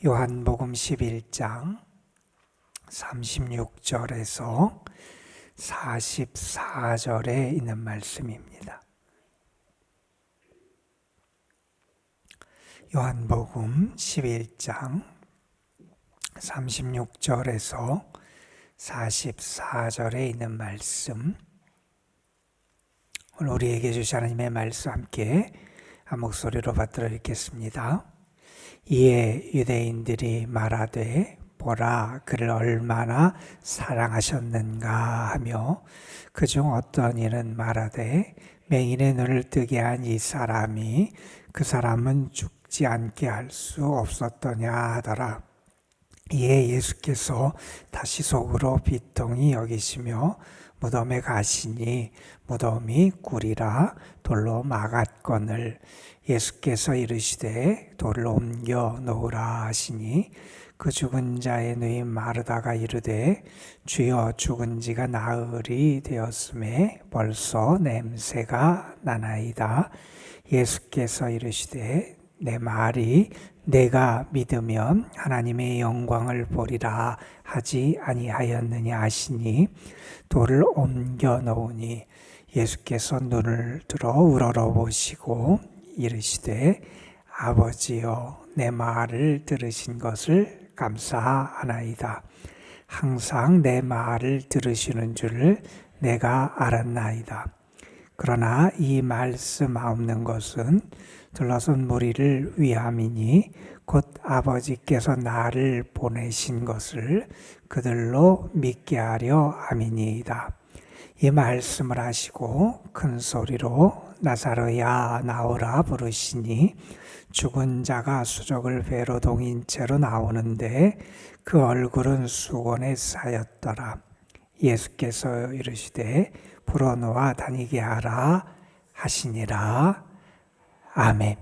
요한복음 11장 36절에서 44절에 있는 말씀입니다. 요한복음 11장 36절에서 44절에 있는 말씀, 오늘 우리에게 주신 하나님의 말씀 함께 한 목소리로 받들어 읽겠습니다. 이에 유대인들이 말하되 보라 그를 얼마나 사랑하셨는가 하며 그중 어떤 이는 말하되 맹인의 눈을 뜨게 한 이 사람이 그 사람은 죽지 않게 할 수 없었더냐 하더라. 이에 예수께서 다시 속으로 비통히 여기시며 무덤에 가시니 무덤이 굴이라 돌로 막았거늘 예수께서 이르시되 돌을 옮겨 놓으라 하시니 그 죽은 자의 누인 마르다가 이르되 주여 죽은 지가 나흘이 되었음에 벌써 냄새가 나나이다. 예수께서 이르시되 내 말이 내가 믿으면 하나님의 영광을 보리라 하지 아니하였느냐 하시니 돌을 옮겨 놓으니 예수께서 눈을 들어 우러러보시고 이르시되 아버지여 내 말을 들으신 것을 감사하나이다. 항상 내 말을 들으시는 줄 내가 알았나이다. 그러나 이 말씀 없는 것은 둘러선 무리를 위함이니 곧 아버지께서 나를 보내신 것을 그들로 믿게 하려 함이니이다. 이 말씀을 하시고 큰 소리로 나사로야 나오라 부르시니 죽은 자가 수족을 배로 동인 채로 나오는데 그 얼굴은 수건에 쌓였더라. 예수께서 이르시되 불어놓아 다니게 하라 하시니라. 아멘.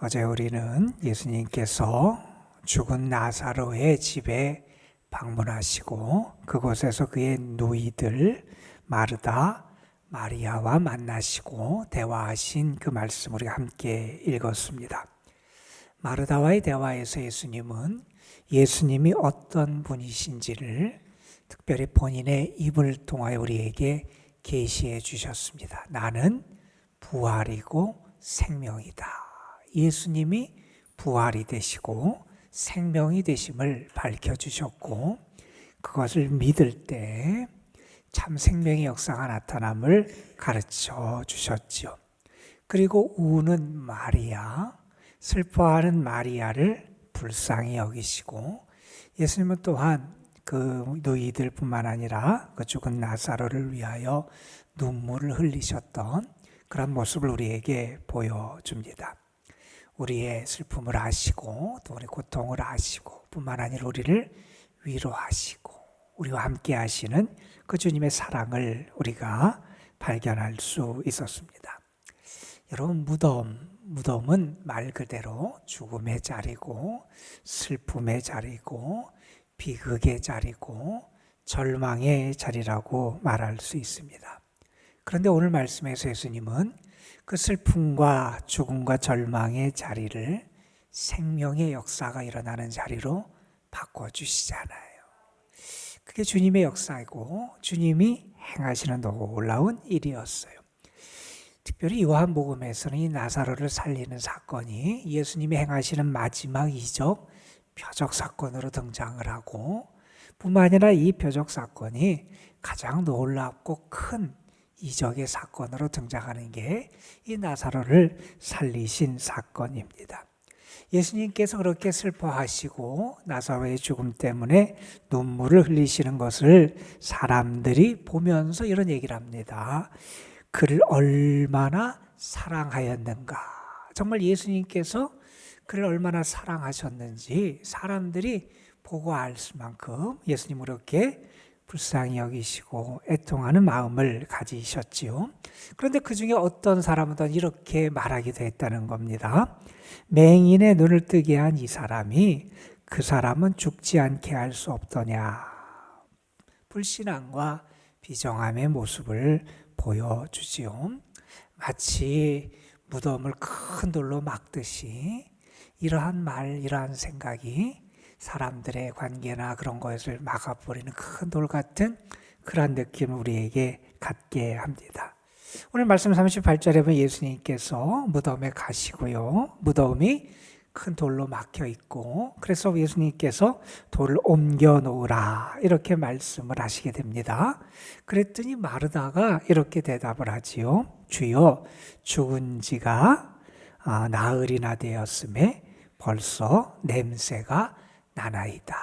어제 우리는 예수님께서 죽은 나사로의 집에 방문하시고 그곳에서 그의 누이들 마르다, 마리아와 만나시고 대화하신 그 말씀 우리가 함께 읽었습니다. 마르다와의 대화에서 예수님이 어떤 분이신지를 특별히 본인의 입을 통하여 우리에게 계시해 주셨습니다. 나는 부활이고 생명이다. 예수님이 부활이 되시고 생명이 되심을 밝혀주셨고 그것을 믿을 때 참 생명의 역사가 나타남을 가르쳐 주셨지요. 그리고 우는 마리아, 슬퍼하는 마리아를 불쌍히 여기시고 예수님은 또한 그 누이들뿐만 아니라 그 죽은 나사로를 위하여 눈물을 흘리셨던 그런 모습을 우리에게 보여줍니다. 우리의 슬픔을 아시고 또 우리 고통을 아시고 뿐만 아니라 우리를 위로하시고 우리와 함께 하시는 그 주님의 사랑을 우리가 발견할 수 있었습니다. 여러분, 무덤은 말 그대로 죽음의 자리고 슬픔의 자리고 비극의 자리고 절망의 자리라고 말할 수 있습니다. 그런데 오늘 말씀에서 예수님은 그 슬픔과 죽음과 절망의 자리를 생명의 역사가 일어나는 자리로 바꿔주시잖아요. 그게 주님의 역사이고 주님이 행하시는 놀라운 일이었어요. 특별히 요한복음에서는 이 나사로를 살리는 사건이 예수님이 행하시는 마지막 이적, 표적 사건으로 등장을 하고 뿐만 아니라 이 표적 사건이 가장 놀랍고 큰 이적의 사건으로 등장하는 게 이 나사로를 살리신 사건입니다. 예수님께서 그렇게 슬퍼하시고 나사로의 죽음 때문에 눈물을 흘리시는 것을 사람들이 보면서 이런 얘기를 합니다. 그를 얼마나 사랑하였는가. 정말 예수님께서 그를 얼마나 사랑하셨는지 사람들이 보고 알 만큼 예수님을 그렇게 불쌍히 여기시고 애통하는 마음을 가지셨지요. 그런데 그 중에 어떤 사람은 이렇게 말하기도 했다는 겁니다. 맹인의 눈을 뜨게 한 이 사람이 그 사람은 죽지 않게 할 수 없더냐. 불신앙과 비정함의 모습을 보여주지요. 마치 무덤을 큰 돌로 막듯이 이러한 말, 이러한 생각이 사람들의 관계나 그런 것을 막아버리는 큰 돌 같은 그러한 느낌을 우리에게 갖게 합니다. 오늘 말씀 38절에 보면 예수님께서 무덤에 가시고요. 무덤이 큰 돌로 막혀 있고, 그래서 예수님께서 돌을 옮겨 놓으라 이렇게 말씀을 하시게 됩니다. 그랬더니 마르다가 이렇게 대답을 하지요. 주여, 죽은 지가 나흘이나 되었음에 벌써 냄새가 나나이다.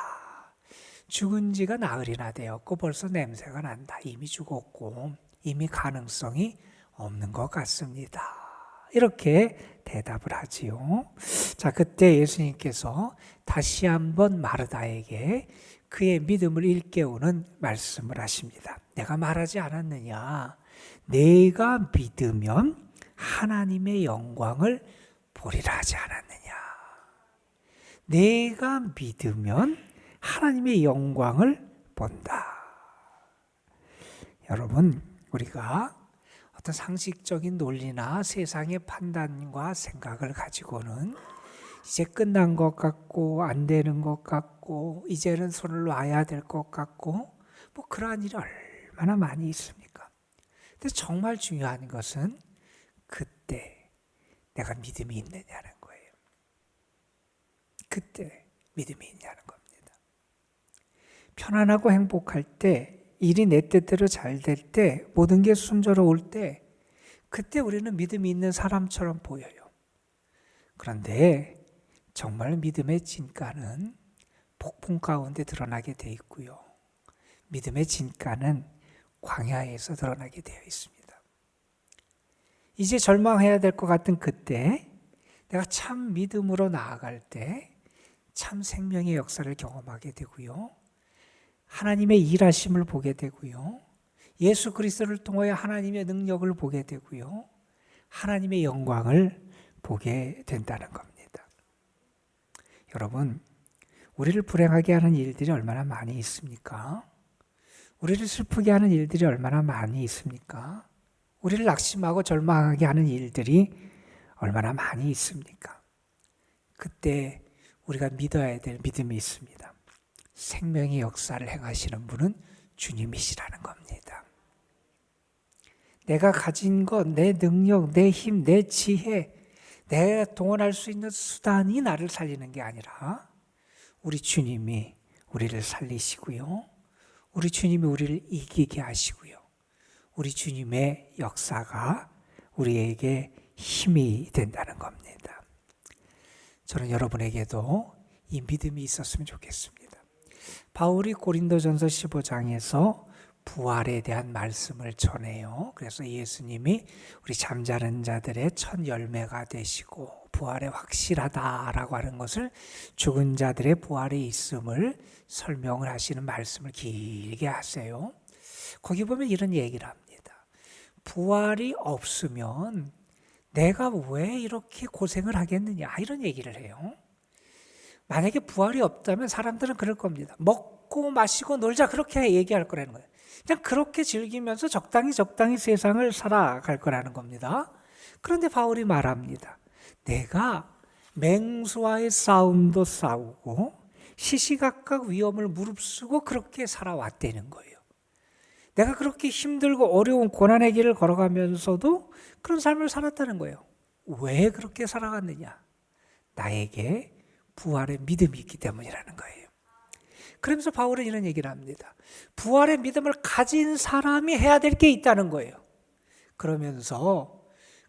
죽은 지가 나흘이나 되었고 벌써 냄새가 난다. 이미 죽었고 이미 가능성이 없는 것 같습니다. 이렇게 대답을 하지요. 자, 그때 예수님께서 다시 한번 마르다에게 그의 믿음을 일깨우는 말씀을 하십니다. 내가 말하지 않았느냐? 내가 믿으면 하나님의 영광을 보리라 하지 않았느냐? 내가 믿으면 하나님의 영광을 본다. 여러분, 우리가 어떤 상식적인 논리나 세상의 판단과 생각을 가지고는 이제 끝난 것 같고 안 되는 것 같고 이제는 손을 놔야 될 것 같고 뭐 그러한 일이 얼마나 많이 있습니까? 근데 정말 중요한 것은 그때 내가 믿음이 있느냐는 거예요. 그때 믿음이 있냐는 겁니다. 편안하고 행복할 때, 일이 내 뜻대로 잘 될 때, 모든 게 순조로울 때, 그때 우리는 믿음이 있는 사람처럼 보여요. 그런데 정말 믿음의 진가는 폭풍 가운데 드러나게 돼 있고요. 믿음의 진가는 광야에서 드러나게 되어 있습니다. 이제 절망해야 될 것 같은 그때, 내가 참 믿음으로 나아갈 때 참 생명의 역사를 경험하게 되고요. 하나님의 일하심을 보게 되고요. 예수 그리스도를 통하여 하나님의 능력을 보게 되고요. 하나님의 영광을 보게 된다는 겁니다. 여러분, 우리를 불행하게 하는 일들이 얼마나 많이 있습니까? 우리를 슬프게 하는 일들이 얼마나 많이 있습니까? 우리를 낙심하고 절망하게 하는 일들이 얼마나 많이 있습니까? 그때 우리가 믿어야 될 믿음이 있습니다. 생명의 역사를 행하시는 분은 주님이시라는 겁니다. 내가 가진 것, 내 능력, 내 힘, 내 지혜, 내가 동원할 수 있는 수단이 나를 살리는 게 아니라 우리 주님이 우리를 살리시고요. 우리 주님이 우리를 이기게 하시고요. 우리 주님의 역사가 우리에게 힘이 된다는 겁니다. 저는 여러분에게도 이 믿음이 있었으면 좋겠습니다. 바울이 고린도전서 15장에서 부활에 대한 말씀을 전해요. 그래서 예수님이 우리 잠자는 자들의 첫 열매가 되시고 부활에 확실하다라고 하는 것을 죽은 자들의 부활에 있음을 설명을 하시는 말씀을 길게 하세요. 거기 보면 이런 얘기를 합니다. 부활이 없으면 내가 왜 이렇게 고생을 하겠느냐 이런 얘기를 해요. 만약에 부활이 없다면 사람들은 그럴 겁니다. 먹고 마시고 놀자 그렇게 얘기할 거라는 거예요. 그냥 그렇게 즐기면서 적당히 세상을 살아갈 거라는 겁니다. 그런데 바울이 말합니다. 내가 맹수와의 싸움도 싸우고 시시각각 위험을 무릅쓰고 그렇게 살아왔다는 거예요. 내가 그렇게 힘들고 어려운 고난의 길을 걸어가면서도 그런 삶을 살았다는 거예요. 왜 그렇게 살아갔느냐? 나에게 부활의 믿음이 있기 때문이라는 거예요. 그러면서 바울은 이런 얘기를 합니다. 부활의 믿음을 가진 사람이 해야 될 게 있다는 거예요. 그러면서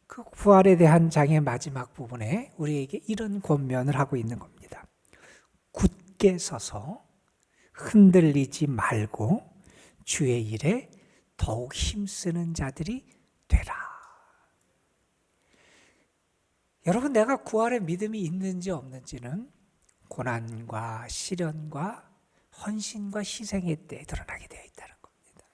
그 부활에 대한 장의 마지막 부분에 우리에게 이런 권면을 하고 있는 겁니다. 굳게 서서 흔들리지 말고 주의 일에 더욱 힘쓰는 자들이 되라. 여러분, 내가 부활의 믿음이 있는지 없는지는 고난과 시련과 헌신과 희생의 때에 드러나게 되어 있다는 겁니다.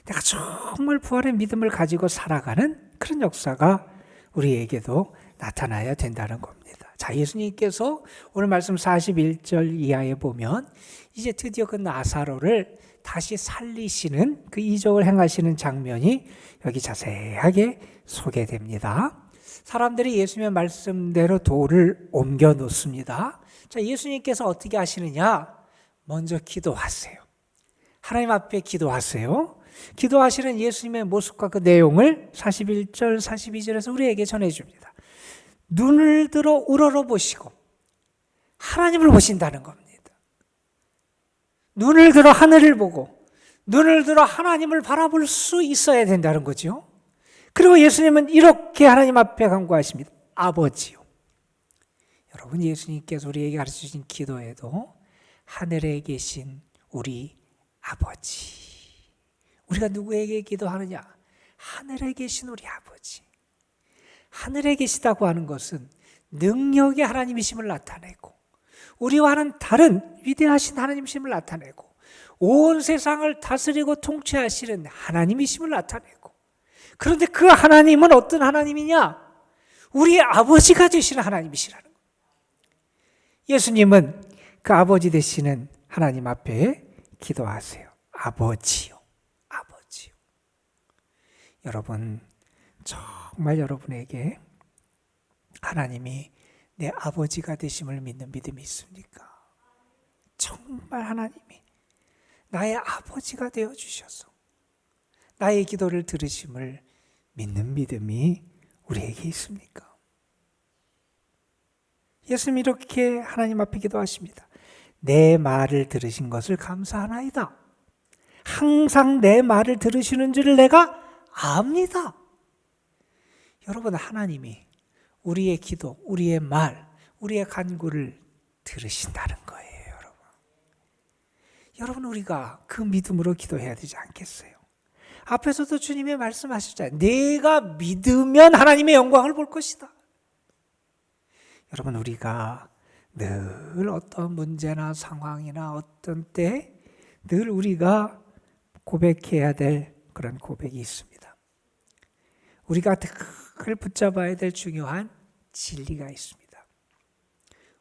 내가 정말 부활의 믿음을 가지고 살아가는 그런 역사가 우리에게도 나타나야 된다는 겁니다. 자, 예수님께서 오늘 말씀 41절 이하에 보면 이제 드디어 그 나사로를 다시 살리시는 그 이적을 행하시는 장면이 여기 자세하게 소개됩니다. 사람들이 예수님의 말씀대로 돌을 옮겨 놓습니다. 자, 예수님께서 어떻게 하시느냐? 먼저 기도하세요. 하나님 앞에 기도하세요. 기도하시는 예수님의 모습과 그 내용을 41절, 42절에서 우리에게 전해줍니다. 눈을 들어 우러러보시고 하나님을 보신다는 겁니다. 눈을 들어 하늘을 보고 눈을 들어 하나님을 바라볼 수 있어야 된다는 거죠. 그리고 예수님은 이렇게 하나님 앞에 간구하십니다. 아버지요. 여러분, 예수님께서 우리에게 가르쳐주신 기도에도 하늘에 계신 우리 아버지, 우리가 누구에게 기도하느냐? 하늘에 계신 우리 아버지. 하늘에 계시다고 하는 것은 능력의 하나님이심을 나타내고 우리와는 다른 위대하신 하나님이심을 나타내고 온 세상을 다스리고 통치하시는 하나님이심을 나타내고, 그런데 그 하나님은 어떤 하나님이냐? 우리 아버지가 되시는 하나님이시라는 거예요. 예수님은 그 아버지 되시는 하나님 앞에 기도하세요. 아버지요. 아버지요. 여러분, 정말 여러분에게 하나님이 내 아버지가 되심을 믿는 믿음이 있습니까? 정말 하나님이 나의 아버지가 되어주셔서 나의 기도를 들으심을 믿는 믿음이 우리에게 있습니까? 예수님 이렇게 하나님 앞에 기도하십니다. 내 말을 들으신 것을 감사하나이다. 항상 내 말을 들으시는 줄을 내가 압니다. 여러분, 하나님이 우리의 기도, 우리의 말, 우리의 간구를 들으신다는 거예요. 여러분, 우리가 그 믿음으로 기도해야 되지 않겠어요? 앞에서도 주님이 말씀하셨잖아요. 내가 믿으면 하나님의 영광을 볼 것이다. 여러분, 우리가 늘 어떤 문제나 상황이나 어떤 때 늘 우리가 고백해야 될 그런 고백이 있습니다. 우리가 늘 붙잡아야 될 중요한 진리가 있습니다.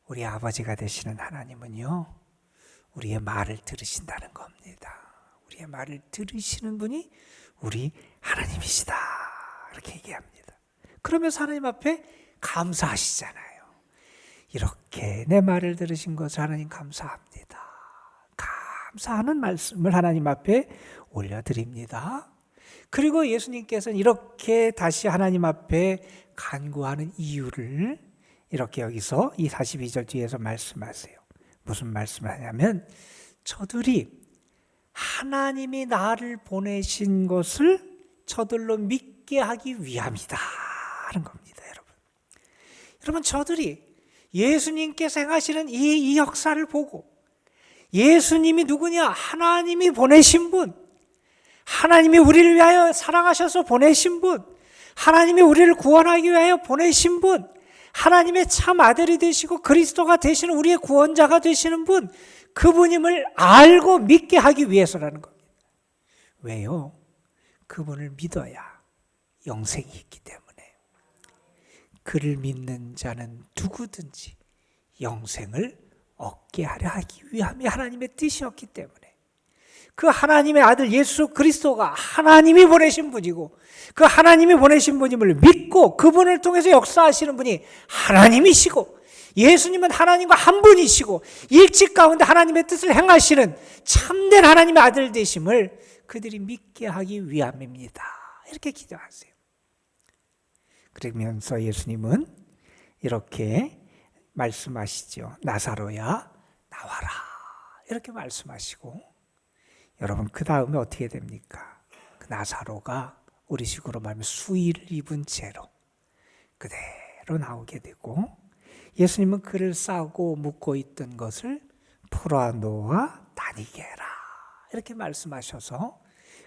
우리 아버지가 되시는 하나님은요, 우리의 말을 들으신다는 겁니다. 우리의 말을 들으시는 분이 우리 하나님이시다, 이렇게 얘기합니다. 그러면서 하나님 앞에 감사하시잖아요. 이렇게 내 말을 들으신 것을 하나님 감사합니다. 감사하는 말씀을 하나님 앞에 올려드립니다. 그리고 예수님께서는 이렇게 다시 하나님 앞에 간구하는 이유를 이렇게 여기서 이 42절 뒤에서 말씀하세요. 무슨 말씀을 하냐면, 저들이 하나님이 나를 보내신 것을 저들로 믿게 하기 위함이다 하는 겁니다. 여러분, 저들이 예수님께서 행하시는 이 역사를 보고 예수님이 누구냐? 하나님이 보내신 분, 하나님이 우리를 위하여 사랑하셔서 보내신 분, 하나님이 우리를 구원하기 위하여 보내신 분, 하나님의 참 아들이 되시고 그리스도가 되시는 우리의 구원자가 되시는 분, 그분임을 알고 믿게 하기 위해서라는 겁니다. 왜요? 그분을 믿어야 영생이 있기 때문에. 그를 믿는 자는 누구든지 영생을 얻게 하려 하기 위함이 하나님의 뜻이었기 때문에, 그 하나님의 아들 예수 그리스도가 하나님이 보내신 분이고 그 하나님이 보내신 분임을 믿고 그분을 통해서 역사하시는 분이 하나님이시고, 예수님은 하나님과 한 분이시고 일찍 가운데 하나님의 뜻을 행하시는 참된 하나님의 아들 되심을 그들이 믿게 하기 위함입니다. 이렇게 기도하세요. 그러면서 예수님은 이렇게 말씀하시죠. 나사로야, 나와라. 이렇게 말씀하시고, 여러분, 그 다음에 어떻게 됩니까? 그 나사로가 우리식으로 말하면 수의를 입은 채로 그대로 나오게 되고, 예수님은 그를 싸고 묶고 있던 것을 풀어놓아 다니게 해라, 이렇게 말씀하셔서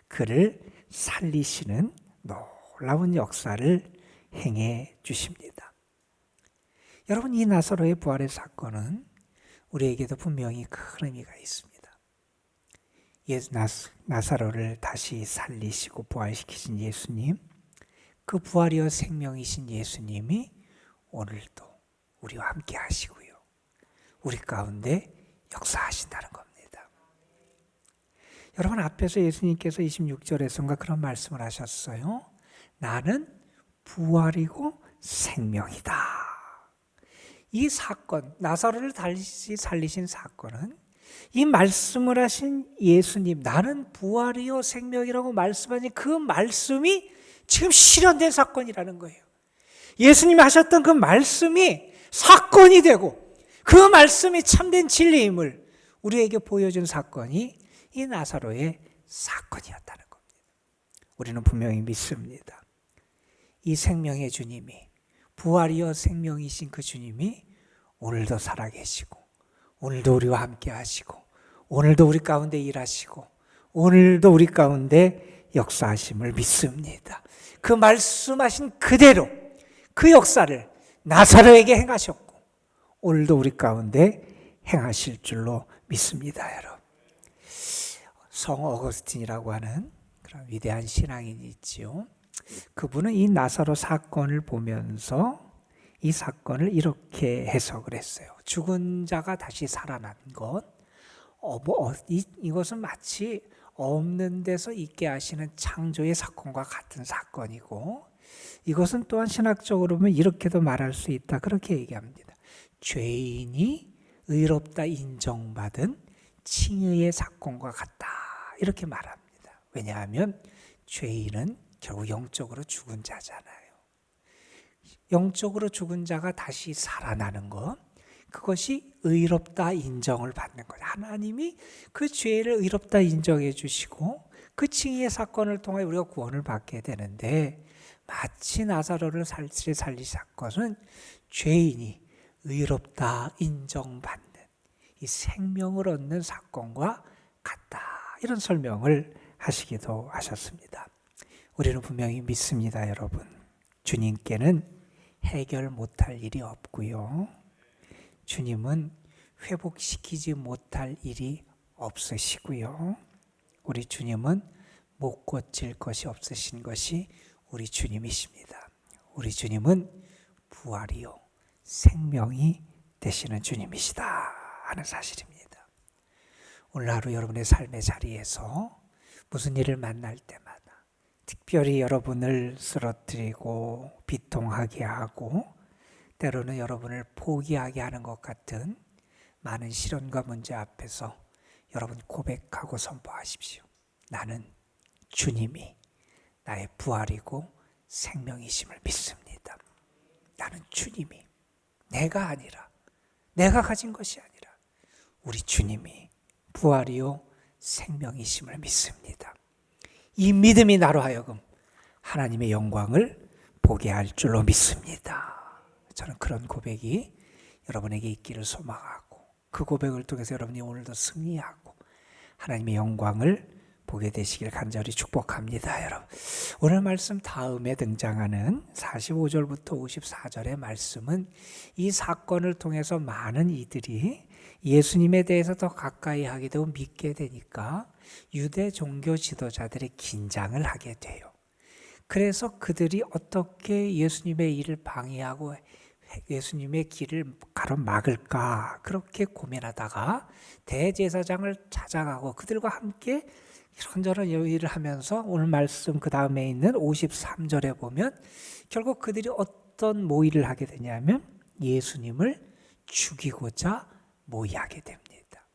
그를 살리시는 놀라운 역사를 행해 주십니다. 여러분, 이 나사로의 부활의 사건은 우리에게도 분명히 큰 의미가 있습니다. 나사로를 다시 살리시고 부활시키신 예수님, 그 부활이여 생명이신 예수님이 오늘도 우리와 함께 하시고요, 우리 가운데 역사하신다는 겁니다. 여러분, 앞에서 예수님께서 26절에서인가 그런 말씀을 하셨어요. 나는 부활이고 생명이다. 이 사건, 나사로를 다시 살리신 사건은 이 말씀을 하신 예수님, 나는 부활이요 생명이라고 말씀하신 그 말씀이 지금 실현된 사건이라는 거예요. 예수님이 하셨던 그 말씀이 사건이 되고 그 말씀이 참된 진리임을 우리에게 보여준 사건이 이 나사로의 사건이었다는 겁니다. 우리는 분명히 믿습니다. 이 생명의 주님이, 부활이요 생명이신 그 주님이 오늘도 살아계시고 오늘도 우리와 함께 하시고 오늘도 우리 가운데 일하시고 오늘도 우리 가운데 역사하심을 믿습니다. 그 말씀하신 그대로 그 역사를 나사로에게 행하셨고 오늘도 우리 가운데 행하실 줄로 믿습니다. 여러분, 성 어거스틴이라고 하는 그런 위대한 신앙인이 있지요. 그분은 이 나사로 사건을 보면서 이 사건을 이렇게 해석을 했어요. 죽은 자가 다시 살아난 것, 이것은 마치 없는 데서 있게 하시는 창조의 사건과 같은 사건이고, 이것은 또한 신학적으로 보면 이렇게도 말할 수 있다. 그렇게 얘기합니다. 죄인이 의롭다 인정받은 칭의의 사건과 같다. 이렇게 말합니다. 왜냐하면 죄인은 결국 영적으로 죽은 자잖아요. 영적으로 죽은 자가 다시 살아나는 것, 그것이 의롭다 인정을 받는 거죠. 하나님이 그 죄를 의롭다 인정해 주시고 그 칭의의 사건을 통해 우리가 구원을 받게 되는데, 마치 나사로를 살리신 사건은 죄인이 의롭다 인정받는 이 생명을 얻는 사건과 같다. 이런 설명을 하시기도 하셨습니다. 우리는 분명히 믿습니다, 여러분. 주님께는 해결 못할 일이 없고요. 주님은 회복시키지 못할 일이 없으시고요. 우리 주님은 못 고칠 것이 없으신 것이 우리 주님이십니다. 우리 주님은 부활이요 생명이 되시는 주님이시다 하는 사실입니다. 오늘 하루 여러분의 삶의 자리에서 무슨 일을 만날 때마다 특별히 여러분을 쓰러뜨리고 비통하게 하고 때로는 여러분을 포기하게 하는 것 같은 많은 시련과 문제 앞에서 여러분 고백하고 선포하십시오. 나는 주님이 나의 부활이고 생명이심을 믿습니다. 나는 주님이, 내가 아니라, 내가 가진 것이 아니라 우리 주님이 부활이요 생명이심을 믿습니다. 이 믿음이 나로 하여금 하나님의 영광을 보게 할 줄로 믿습니다. 저는 그런 고백이 여러분에게 있기를 소망하고, 그 고백을 통해서 여러분이 오늘도 승리하고 하나님의 영광을 보게 되시길 간절히 축복합니다. 여러분, 오늘 말씀 다음에 등장하는 45절부터 54절의 말씀은 이 사건을 통해서 많은 이들이 예수님에 대해서 더 가까이 하게 되고 믿게 되니까 유대 종교 지도자들이 긴장을 하게 돼요. 그래서 그들이 어떻게 예수님의 일을 방해하고 예수님의 길을 가로막을까 그렇게 고민하다가 대제사장을 찾아가고 그들과 함께 이런저런 일을 하면서 오늘 말씀 그 다음에 있는 53절에 보면 결국 그들이 어떤 모의를 하게 되냐면 예수님을 죽이고자 모의하게 됩니다.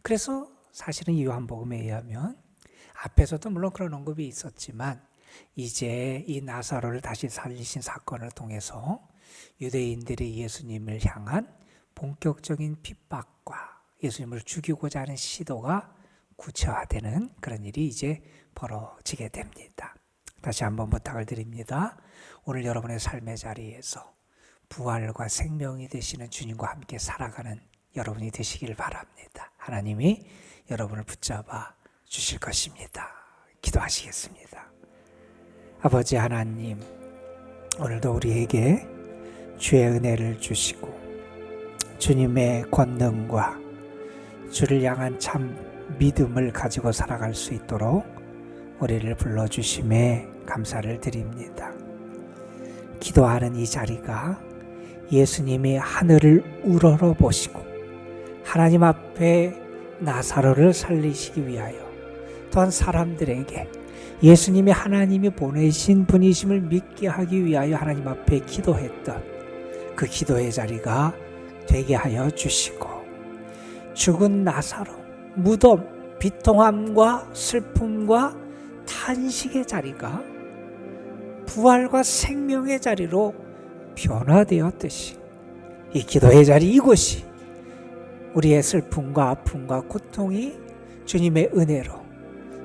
그래서 사실은 요한복음에 의하면 앞에서도 물론 그런 언급이 있었지만 이제 이 나사로를 다시 살리신 사건을 통해서 유대인들이 예수님을 향한 본격적인 핍박과 예수님을 죽이고자 하는 시도가 구체화되는 그런 일이 이제 벌어지게 됩니다. 다시 한번 부탁을 드립니다. 오늘 여러분의 삶의 자리에서 부활과 생명이 되시는 주님과 함께 살아가는 여러분이 되시길 바랍니다. 하나님이 여러분을 붙잡아 주실 것입니다. 기도하시겠습니다. 아버지 하나님, 오늘도 우리에게 주의 은혜를 주시고 주님의 권능과 주를 향한 참 믿음을 가지고 살아갈 수 있도록 우리를 불러주심에 감사를 드립니다. 기도하는 이 자리가 예수님이 하늘을 우러러 보시고 하나님 앞에 나사로를 살리시기 위하여 또한 사람들에게 예수님이 하나님이 보내신 분이심을 믿게 하기 위하여 하나님 앞에 기도했던 그 기도의 자리가 되게 하여 주시고, 죽은 나사로 무덤, 비통함과 슬픔과 탄식의 자리가 부활과 생명의 자리로 변화되었듯이 이 기도의 자리, 이곳이 우리의 슬픔과 아픔과 고통이 주님의 은혜로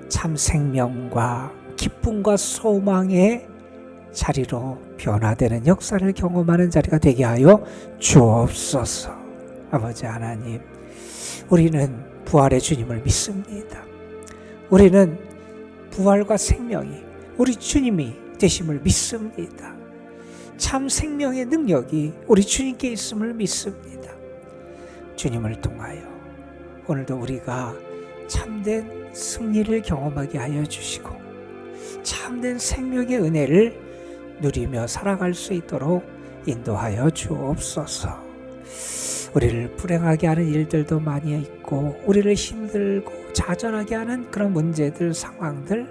참 생명과 기쁨과 소망의 자리로 변화되는 역사를 경험하는 자리가 되게 하여 주옵소서. 아버지 하나님, 우리는 부활의 주님을 믿습니다. 우리는 부활과 생명이 우리 주님이 되심을 믿습니다. 참 생명의 능력이 우리 주님께 있음을 믿습니다. 주님을 통하여 오늘도 우리가 참된 승리를 경험하게 하여 주시고 참된 생명의 은혜를 누리며 살아갈 수 있도록 인도하여 주옵소서. 우리를 불행하게 하는 일들도 많이 있고 우리를 힘들고 좌절하게 하는 그런 문제들, 상황들,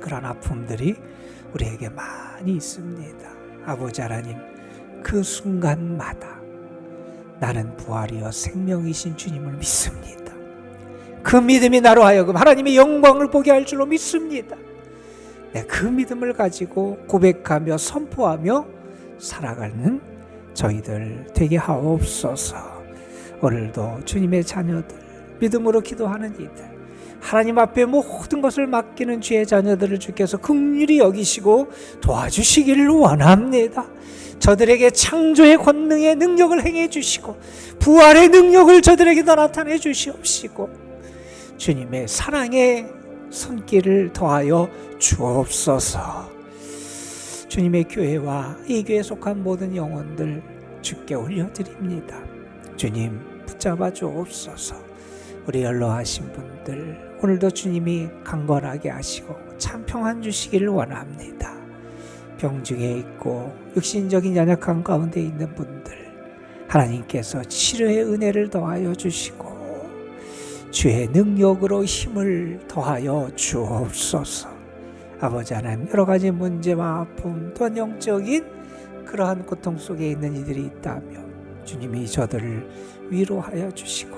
그런 아픔들이 우리에게 많이 있습니다. 아버지 하나님, 그 순간마다 나는 부활이여 생명이신 주님을 믿습니다. 그 믿음이 나로 하여금 하나님의 영광을 보게 할 줄로 믿습니다. 그 믿음을 가지고 고백하며 선포하며 살아가는 저희들 되게 하옵소서. 오늘도 주님의 자녀들, 믿음으로 기도하는 이들, 하나님 앞에 모든 것을 맡기는 주의 자녀들을 주께서 긍휼히 여기시고 도와주시기를 원합니다. 저들에게 창조의 권능의 능력을 행해 주시고 부활의 능력을 저들에게도 나타내 주시옵시고 주님의 사랑의 손길을 더하여 주옵소서. 주님의 교회와 이 교회에 속한 모든 영혼들 주께 올려드립니다. 주님 붙잡아 주옵소서. 우리 연로하신 분들 오늘도 주님이 강건하게 하시고 참 평안 주시기를 원합니다. 병중에 있고 육신적인 연약한 가운데 있는 분들 하나님께서 치료의 은혜를 더하여 주시고 주의 능력으로 힘을 더하여 주옵소서. 아버지 하나님, 여러 가지 문제와 아픔 또한 영적인 그러한 고통 속에 있는 이들이 있다면 주님이 저들을 위로하여 주시고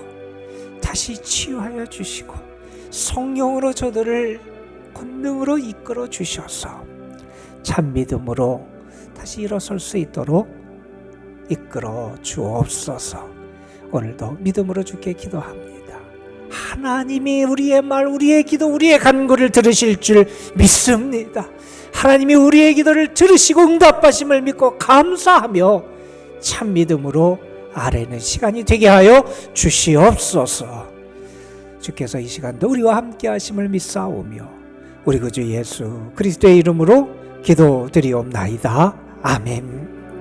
다시 치유하여 주시고 성령으로 저들을 권능으로 이끌어 주셔서 참 믿음으로 다시 일어설 수 있도록 이끌어 주옵소서. 오늘도 믿음으로 주께 기도합니다. 하나님이 우리의 말, 우리의 기도, 우리의 간구를 들으실 줄 믿습니다. 하나님이 우리의 기도를 들으시고 응답하심을 믿고 감사하며 참 믿음으로 아뢰는 시간이 되게 하여 주시옵소서. 주께서 이 시간도 우리와 함께 하심을 믿사오며 우리 구주 예수 그리스도의 이름으로 기도드리옵나이다. 아멘.